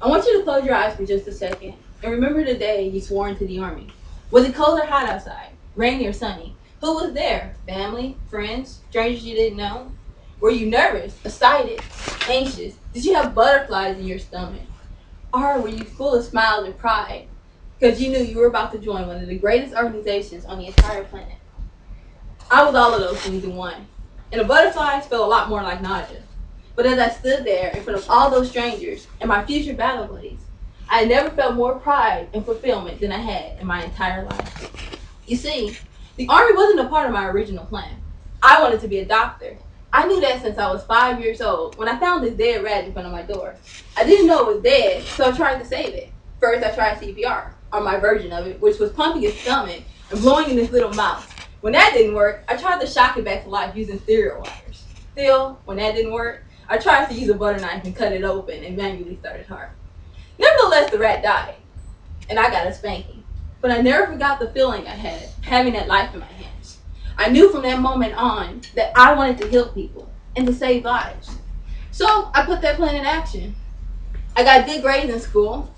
I want you to close your eyes for just a second and remember the day you swore into the Army. Was it cold or hot outside? Rainy or sunny? Who was there? Family? Friends? Strangers you didn't know? Were you nervous? Excited? Anxious? Did you have butterflies in your stomach? Or were you full of smiles and pride because you knew you were about to join one of the greatest organizations on the entire planet? I was all of those things in one. And the butterflies felt a lot more like nausea. But as I stood there in front of all those strangers and my future battle buddies, I had never felt more pride and fulfillment than I had in my entire life. You see, the Army wasn't a part of my original plan. I wanted to be a doctor. I knew that since I was 5 years old when I found this dead rat in front of my door. I didn't know it was dead, so I tried to save it. First, I tried CPR, or my version of it, which was pumping its stomach and blowing in its little mouth. When that didn't work, I tried to shock it back to life using stereo wires. Still, when that didn't work, I tried to use a butter knife and cut it open and manually start its heart. Nevertheless, the rat died, and I got a spanking. But I never forgot the feeling I had having that life in my hands. I knew from that moment on that I wanted to heal people and to save lives. So I put that plan in action. I got good grades in school.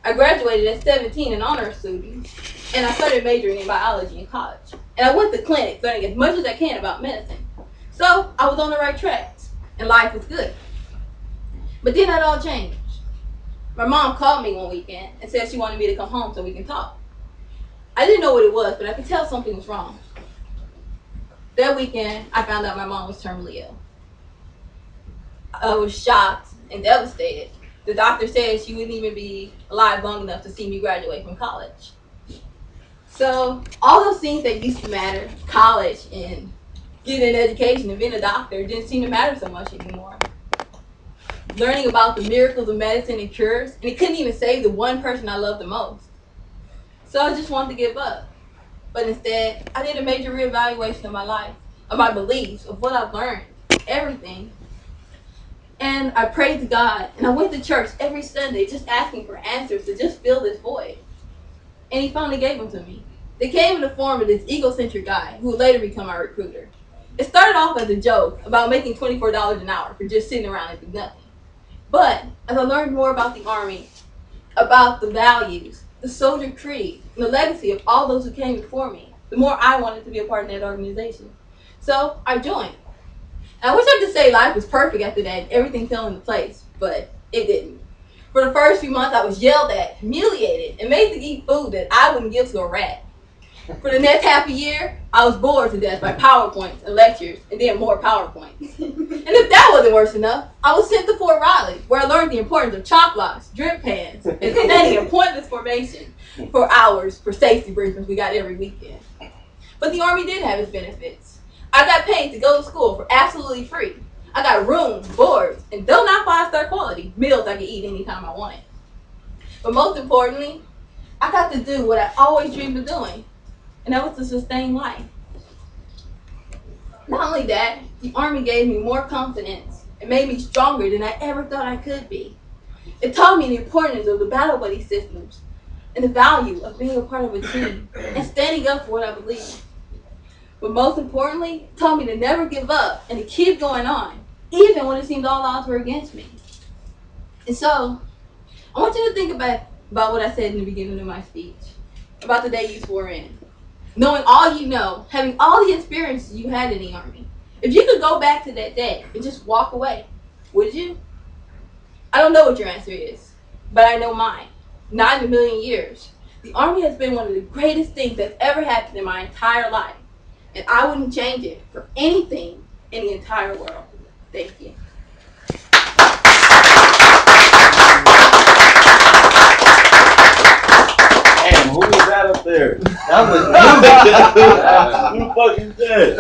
I graduated at 17 an honors student, and I started majoring in biology in college. And I went to clinics learning as much as I can about medicine. So I was on the right tracks, and life was good. But then that all changed. My mom called me one weekend and said she wanted me to come home so we can talk. I didn't know what it was, but I could tell something was wrong. That weekend, I found out my mom was terminally ill. I was shocked and devastated. The doctor said she wouldn't even be alive long enough to see me graduate from college. So all those things that used to matter, college and getting an education and being a doctor, didn't seem to matter so much anymore. Learning about the miracles of medicine and cures, and it couldn't even save the one person I loved the most. So I just wanted to give up. But instead, I did a major reevaluation of my life, of my beliefs, of what I've learned, everything. And I prayed to God, and I went to church every Sunday just asking for answers to just fill this void. And he finally gave them to me. They came in the form of this egocentric guy who would later become my recruiter. It started off as a joke about making $24 an hour for just sitting around and doing nothing. But as I learned more about the Army, about the values, the soldier creed, and the legacy of all those who came before me, the more I wanted to be a part of that organization. So I joined. And I wish I could say life was perfect after that and everything fell into place, but it didn't. For the first few months, I was yelled at, humiliated, and made to eat food that I wouldn't give to a rat. For the next half a year, I was bored to death by PowerPoints and lectures, and then more PowerPoints. And if that wasn't worse enough, I was sent to Fort Riley, where I learned the importance of chop blocks, drip pans, and studying pointless formation for hours for safety briefings we got every weekend. But the Army did have its benefits. I got paid to go to school for absolutely free. I got rooms, boards, and though not 5-star quality, meals I could eat anytime I wanted. But most importantly, I got to do what I always dreamed of doing, and that was to sustain life. Not only that, the Army gave me more confidence and made me stronger than I ever thought I could be. It taught me the importance of the battle buddy systems and the value of being a part of a team and standing up for what I believe. But most importantly, it taught me to never give up and to keep going on, even when it seemed all odds were against me. And so, I want you to think about what I said in the beginning of my speech, about the day you swore in. Knowing all you know, having all the experiences you had in the Army. If you could go back to that day and just walk away, would you? I don't know what your answer is, but I know mine. Not in a million years. The Army has been one of the greatest things that's ever happened in my entire life. And I wouldn't change it for anything in the entire world. Thank you. Damn, who was that up there? That was Who fucking dead?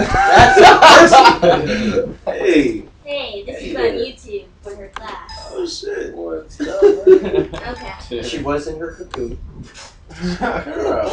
Hey. Hey, this is on YouTube for her class. Oh shit. What's up? Okay. She was in her cocoon. Girl.